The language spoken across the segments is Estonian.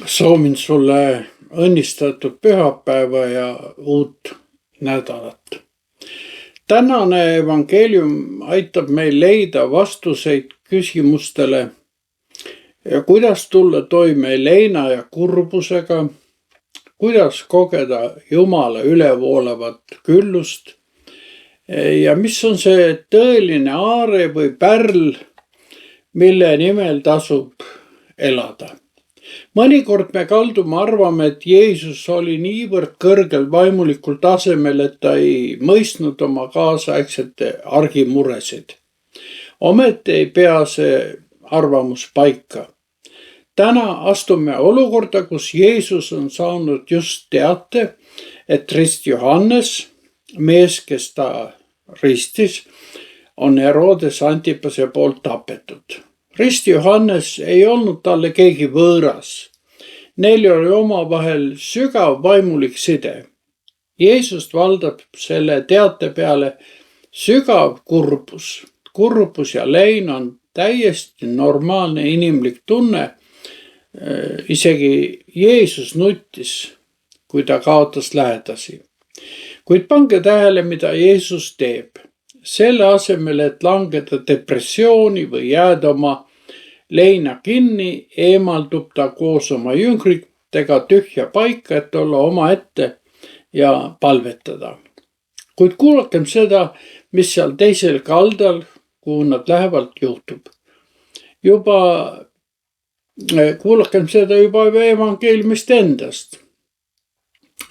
Soovin sulle õnnistatud pühapäeva ja uut nädalat. Tänane evangeelium aitab meil leida vastuseid küsimustele, kuidas tulla toime leina ja kurbusega, kuidas kogeda Jumala ülevoolavat küllust ja mis on see tõeline aare või pärl, mille nimel tasub elada. Mõnikord me kaldume arvama, et Jeesus oli niivõrd kõrgel vaimulikul tasemel, et ta ei mõistnud oma kaasaegsete argimuresid. Ometi ei pea see arvamus paika. Täna astume olukorda, kus Jeesus on saanud just teate, et rist Johannes, mees, kes ta ristis, on Herodes Antipase poolt tapetud. Rist Johannes ei olnud talle keegi võõras. Neil oli omavahel sügav vaimulik side. Jeesust valdab selle teate peale sügav kurbus. Kurbus ja lein on täiesti normaalne inimlik tunne. Isegi Jeesus nuttis, kui ta kaotas lähedasi. Kuid pange tähele, mida Jeesus teeb. Selle asemel, et langeda depressiooni või jääda oma leina kinni, eemaldub ta koos oma jüngritega tühja paika, et olla omaette ja palvetada. Kuid kuulakem seda, mis seal teisel kaldal, kuhu nad lähevad, juhtub. Kuulakem seda juba evangeeliumist endast.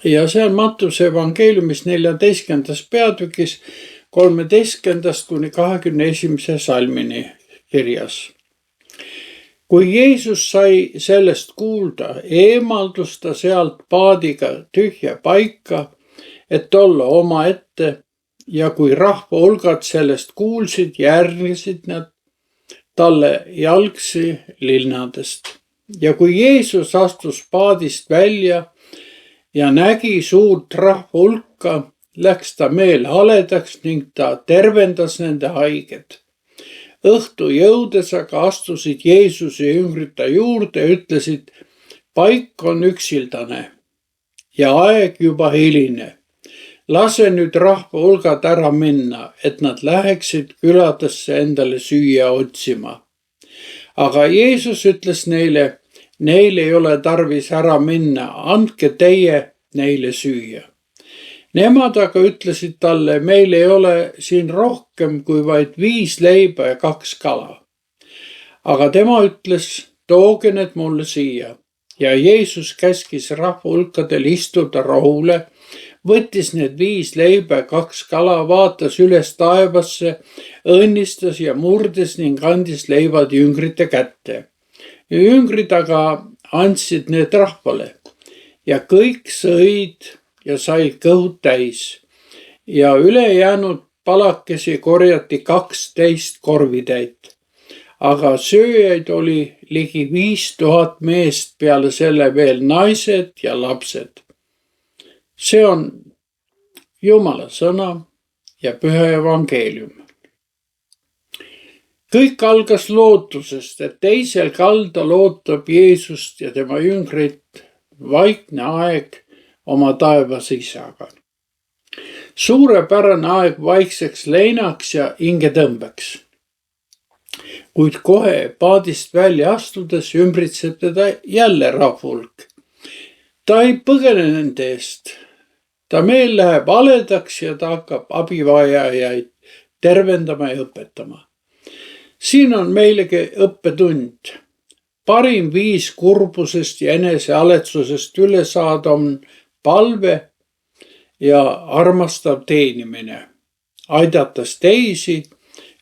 Ja see on Mattuse evangeeliumis 14. peatükis 13. kuni 21. salmini kirjas. Kui Jeesus sai sellest kuulda, eemaldus ta sealt paadiga tühja paika, et olla omaette, ja kui rahva hulgad sellest kuulsid, järgnesid nad talle jalgsi linnadest. Ja kui Jeesus astus paadist välja ja nägi suurt rahva hulka, läks ta meel haledaks ning ta tervendas nende haiged. Õhtu jõudes aga astusid Jeesuse jüngrid ta juurde ja ütlesid, paik on üksildane ja aeg juba hiline. Lase nüüd rahva hulgad ära minna, et nad läheksid küladesse endale süüa otsima. Aga Jeesus ütles neile, neil ei ole tarvis ära minna, andke teie neile süüa. Nemad aga ütlesid talle, meil ei ole siin rohkem kui vaid 5 leiba ja 2 kala. Aga tema ütles, tooge need mulle siia. Ja Jeesus käskis rahva hulkadel istuda rahule, võttis need 5 leiba ja 2 kala, vaatas üles taevasse, õnnistas ja murdes ning andis leivad jüngrite kätte. Ja jüngrid aga andsid need rahvale ja kõik sõid ja said kõhud täis ja ülejäänud palakesi korjati 12 korvitäit. Aga sööjaid oli ligi 5000 meest, peale selle veel naised ja lapsed. See on Jumala sõna ja püha evangeelium. Kõik algas lootusest, et teisel kaldal ootab Jeesust ja tema jüngrit vaikne aeg oma taevas isaga. Suurepärane aeg vaikseks leinaks ja hingetõmbeks. Kuid kohe paadist välja astudes ümbritseb teda jälle rahvahulk. Ta ei põgene nende eest. Ta meel läheb haledaks ja ta hakkab abivajajaid tervendama ja õpetama. Siin on meilegi õppetund. Parim viis kurbusest ja enesealetsusest üle saada on palve ja armastav teenimine. Aidates teisi,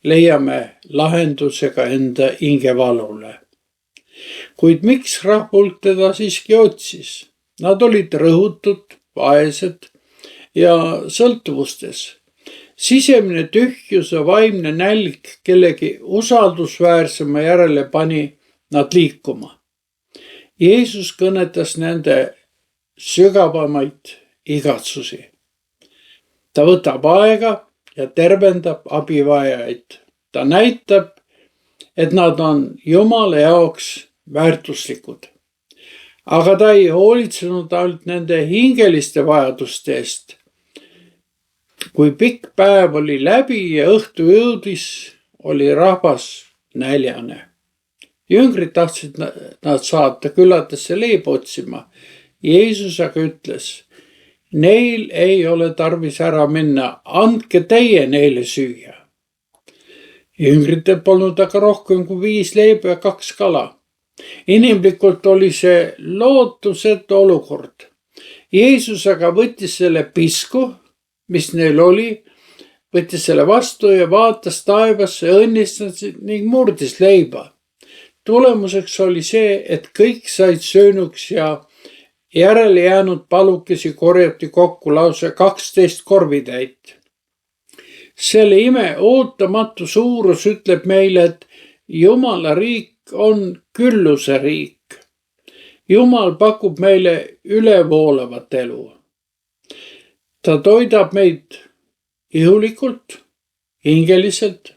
leiame lahendusega enda hingevalule. Kuid miks rahvahulk teda siiski otsis? Nad olid rõhutud, vaesed ja sõltuvustes. Sisemine tühjus ja vaimne nälg kellegi usaldusväärsema järele pani nad liikuma. Jeesus kõnetas nende sügavamaid igatsusi. Ta võtab aega ja tervendab abivajajaid. Ta näitab, et nad on Jumala jaoks väärtuslikud. Aga ta ei hoolitsenud ainult nende hingeliste vajaduste eest. Kui pikk päev oli läbi ja õhtu jõudis, oli rahvas näljane. Jüngrid tahtsid nad saata külladesse leiba otsima. Jeesus aga ütles, neil ei ole tarvis ära minna, andke teie neile süüa. Jüngritel polnud aga rohkem kui 5 leiba ja 2 kala. Inimlikult oli see lootusetu olukord. Jeesus aga võttis selle pisku, mis neil oli, võttis selle vastu ja vaatas taevasse, õnnistas ning murdis leiba. Tulemuseks oli see, et kõik said söönuks ja järele jäänud palukesi korjati kokku lausa 12 korvitäit. Selle ime ootamatu suurus ütleb meile, et Jumala riik on külluse riik. Jumal pakub meile ülevoolavat elu. Ta toidab meid ihulikult, hingeliselt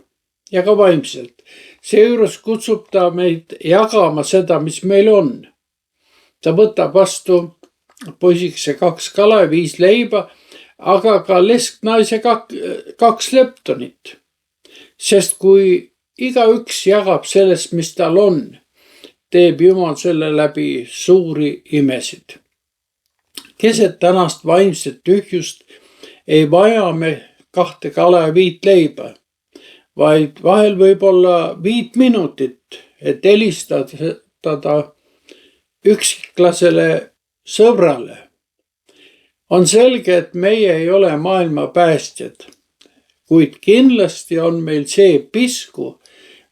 ja ka vaimselt. Seejuures kutsub ta meid jagama seda, mis meil on. Ta võtab vastu poisikese 2 kala ja 5 leiba, aga ka lesknaise 2 leptonit. Sest kui igaüks jagab sellest, mis tal on, teeb Jumal selle läbi suuri imesid. Keset tänast vaimset tühjust ei vaja me 2 kala ja 5 leiba, vaid vahel võib olla 5 minutit, et helistada üksiklasele sõbrale. On selge, et meie ei ole maailma päästjad, kuid kindlasti on meil see pisku,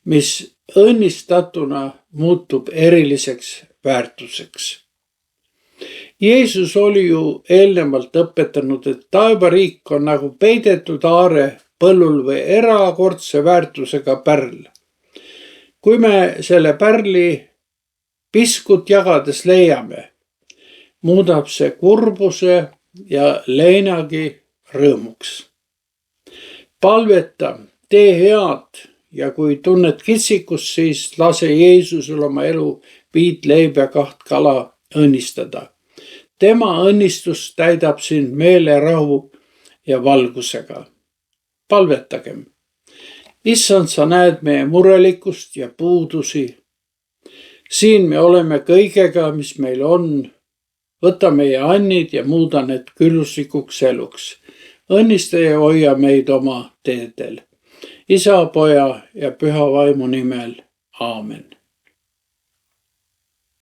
mis õnnistatuna muutub eriliseks väärtuseks. Jeesus oli ju eelnevalt õpetanud, et taevariik on nagu peidetud aare põllul või erakordse väärtusega pärl. Kui me selle pärli piskut jagades leiame, muudab see kurbuse ja leinagi rõõmuks. Palveta, tee head ja kui tunned kitsikust, siis lase Jeesusel oma elu 5 leiba ja 2 kala õnnistada. Tema õnnistus täidab sind meelerahu ja valgusega. Palvetagem. Issand, sa näed meie murelikkust ja puudusi. Siin me oleme kõigega, mis meil on. Võta meie annid ja muuda need külluslikuks eluks. Õnnista ja hoia meid oma teedel. Isa, Poja ja Püha Vaimu nimel. Aamen.